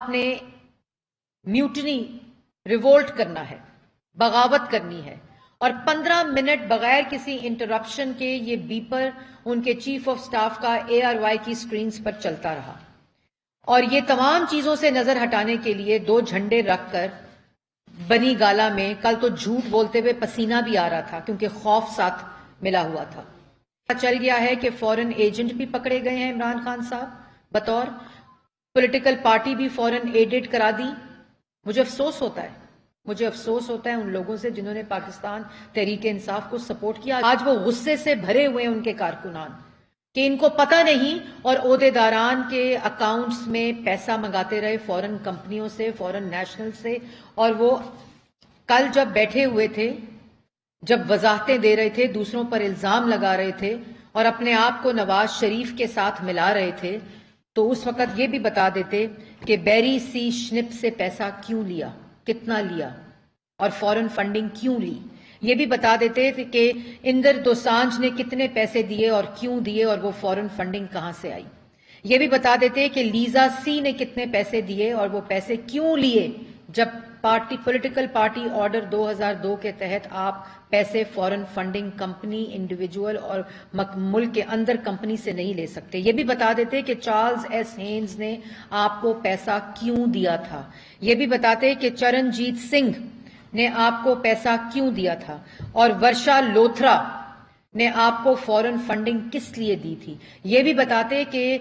نے mutiny revolt کرنا ہے, بغاوت کرنی ہے, اور 15 منٹ بغیر کسی انٹرپشن کے یہ بیپر ان کے چیف آف سٹاف کا ARY کی سکرینز پر چلتا رہا. اور یہ تمام چیزوں سے نظر ہٹانے کے لیے 2 جھنڈے رکھ کر بنی گالا میں کل تو جھوٹ بولتے ہوئے پسینہ بھی آ رہا تھا کیونکہ خوف ساتھ ملا ہوا تھا. چل گیا ہے کہ فورن ایجنٹ بھی پکڑے گئے ہیں عمران خان صاحب, بطور پولیٹیکل پارٹی بھی فورن ایڈٹ کرا دی. مجھے افسوس ہوتا ہے ان لوگوں سے جنہوں نے پاکستان تحریک انصاف کو سپورٹ کیا. آج وہ غصے سے بھرے ہوئے ان کے کارکنان کہ ان کو پتہ نہیں, اور عہدیداران کے اکاؤنٹس میں پیسہ منگاتے رہے فورن کمپنیوں سے, فورن نیشنل سے. اور وہ کل جب بیٹھے ہوئے تھے, جب وضاحتیں دے رہے تھے, دوسروں پر الزام لگا رہے تھے اور اپنے آپ کو نواز شریف کے ساتھ ملا رہے تھے, تو اس وقت یہ بھی بتا دیتے کہ بیری سی شنپ سے پیسہ کیوں لیا, کتنا لیا, اور فورن فنڈنگ کیوں لی. یہ بھی بتا دیتے تھے کہ اندر دوسانجھ نے کتنے پیسے دیے اور کیوں دیے, اور وہ فورن فنڈنگ کہاں سے آئی. یہ بھی بتا دیتے کہ لیزا سی نے کتنے پیسے دیے اور وہ پیسے کیوں لیے, جب پولیٹیکل پارٹی آرڈر 2002 کے تحت آپ پیسے فورن فنڈنگ کمپنی, انڈیویجول اور ملک کے اندر کمپنی سے نہیں لے سکتے. یہ بھی بتا دیتے کہ چارلز ایس ہینز نے آپ کو پیسہ کیوں دیا تھا. یہ بھی بتاتے کہ چرنجیت سنگھ نے آپ کو پیسہ کیوں دیا تھا, اور ورشا لوتھرا نے آپ کو فورن فنڈنگ کس لیے دی تھی. یہ بھی بتاتے کہ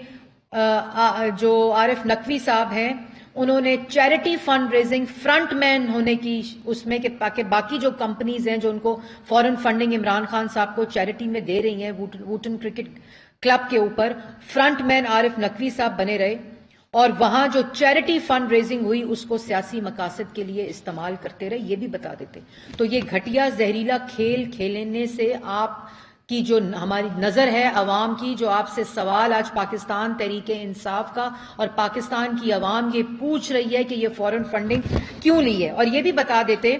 جو عارف نقوی صاحب ہیں, انہوں نے چیریٹی فنڈ ریزنگ فرنٹ مین ہونے کی اس میں کہ باقی جو کمپنیز ہیں جو ان کو فورن فنڈنگ عمران خان صاحب کو چیریٹی میں دے رہی ہیں, ووٹن کرکٹ کلب کے اوپر فرنٹ مین عارف نقوی صاحب بنے رہے, اور وہاں جو چیریٹی فنڈ ریزنگ ہوئی اس کو سیاسی مقاصد کے لیے استعمال کرتے رہے. یہ بھی بتا دیتے. تو یہ گھٹیا زہریلا کھیل کھیلنے سے آپ کی جو ہماری نظر ہے عوام کی, جو آپ سے سوال آج پاکستان تحریک انصاف کا اور پاکستان کی عوام یہ پوچھ رہی ہے کہ یہ فورن فنڈنگ کیوں لی ہے. اور یہ بھی بتا دیتے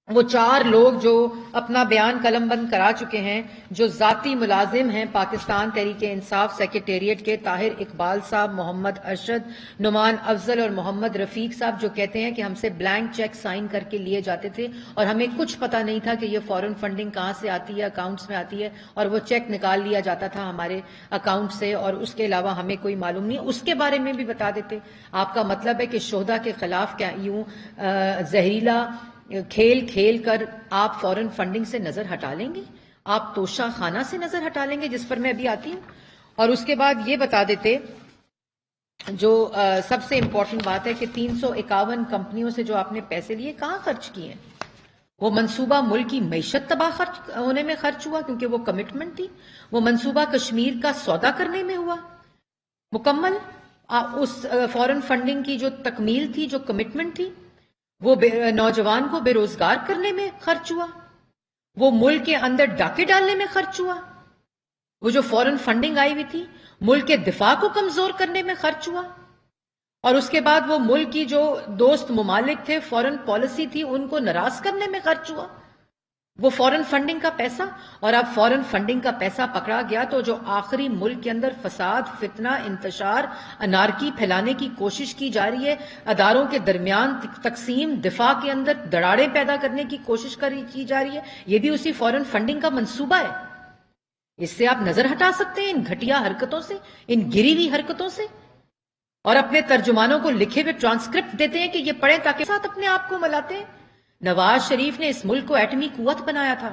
وہ 4 لوگ جو اپنا بیان قلم بند کرا چکے ہیں, جو ذاتی ملازم ہیں پاکستان تحریک انصاف سیکریٹریٹ کے, طاہر اقبال صاحب, محمد ارشد, نعمان افضل اور محمد رفیق صاحب, جو کہتے ہیں کہ ہم سے بلینک چیک سائن کر کے لیے جاتے تھے اور ہمیں کچھ پتہ نہیں تھا کہ یہ فورن فنڈنگ کہاں سے آتی ہے, اکاؤنٹس میں آتی ہے, اور وہ چیک نکال لیا جاتا تھا ہمارے اکاؤنٹ سے, اور اس کے علاوہ ہمیں کوئی معلوم نہیں. اس کے بارے میں بھی بتا دیتے. آپ کا مطلب ہے کہ شہداء کے خلاف کیا یوں زہریلا کھیل کھیل کر آپ فورن فنڈنگ سے نظر ہٹا لیں گے, آپ توشہ خانہ سے نظر ہٹا لیں گے, جس پر میں ابھی آتی ہوں. اور اس کے بعد یہ بتا دیتے جو سب سے امپورٹنٹ بات ہے کہ 351 کمپنیوں سے جو آپ نے پیسے لیے کہاں خرچ کیے ہیں. وہ منصوبہ ملک کی معیشت تباہ ہونے میں خرچ ہوا کیونکہ وہ کمٹمنٹ تھی. وہ منصوبہ کشمیر کا سودا کرنے میں ہوا مکمل. اس فورن فنڈنگ کی جو تکمیل تھی, جو کمٹمنٹ تھی, وہ نوجوان کو بے روزگار کرنے میں خرچ ہوا, وہ ملک کے اندر ڈاکے ڈالنے میں خرچ ہوا. وہ جو فورن فنڈنگ آئی ہوئی تھی ملک کے دفاع کو کمزور کرنے میں خرچ ہوا. اور اس کے بعد وہ ملک کی جو دوست ممالک تھے, فورن پالیسی تھی, ان کو ناراض کرنے میں خرچ ہوا. وہ فورن فنڈنگ کا پیسہ. اور اب فورن فنڈنگ کا پیسہ پکڑا گیا تو جو آخری ملک کے اندر فساد, فتنہ, انتشار, انارکی پھیلانے کی کوشش کی جا رہی ہے, اداروں کے درمیان تقسیم, دفاع کے اندر دراڑیں پیدا کرنے کی کوشش کی جا رہی ہے, یہ بھی اسی فورن فنڈنگ کا منصوبہ ہے. اس سے آپ نظر ہٹا سکتے ہیں, ان گھٹیا حرکتوں سے, ان گری ہوئی حرکتوں سے, اور اپنے ترجمانوں کو لکھے ہوئے ٹرانسکرپٹ دیتے ہیں کہ یہ پڑھیں تاکہ ساتھ اپنے آپ کو ملاتے ہیں. نواز شریف نے اس ملک کو ایٹمی قوت بنایا تھا.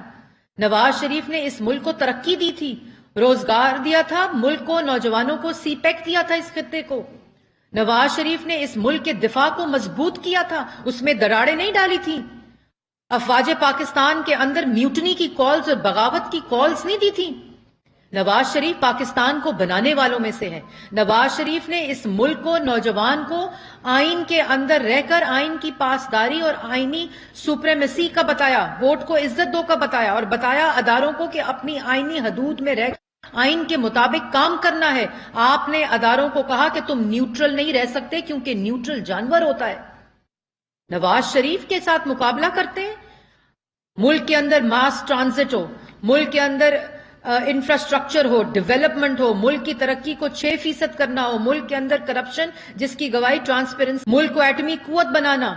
نواز شریف نے اس ملک کو ترقی دی تھی, روزگار دیا تھا ملک کو, نوجوانوں کو سی پیک دیا تھا اس خطے کو. نواز شریف نے اس ملک کے دفاع کو مضبوط کیا تھا, اس میں دراڑیں نہیں ڈالی تھی. افواج پاکستان کے اندر میوٹنی کی کالز اور بغاوت کی کالز نہیں دی تھی. نواز شریف پاکستان کو بنانے والوں میں سے ہے. نواز شریف نے اس ملک کو, نوجوان کو آئین کے اندر رہ کر آئین کی پاسداری اور آئینی سپریمیسی کا بتایا, ووٹ کو عزت دو کا بتایا, اور بتایا اداروں کو کہ اپنی آئینی حدود میں رہ آئین کے مطابق کام کرنا ہے. آپ نے اداروں کو کہا کہ تم نیوٹرل نہیں رہ سکتے کیونکہ نیوٹرل جانور ہوتا ہے. نواز شریف کے ساتھ مقابلہ کرتے ہیں. ملک کے اندر ماس ٹرانزٹ ہو, ملک کے اندر انفراسٹرکچر ہو، ڈیولپمنٹ ہو، ملک کی ترقی کو 6% کرنا ہو، ملک کے اندر کرپشن جس کی گواہی ٹرانسپیرنسی، ملک کو ایٹمی قوت بنانا،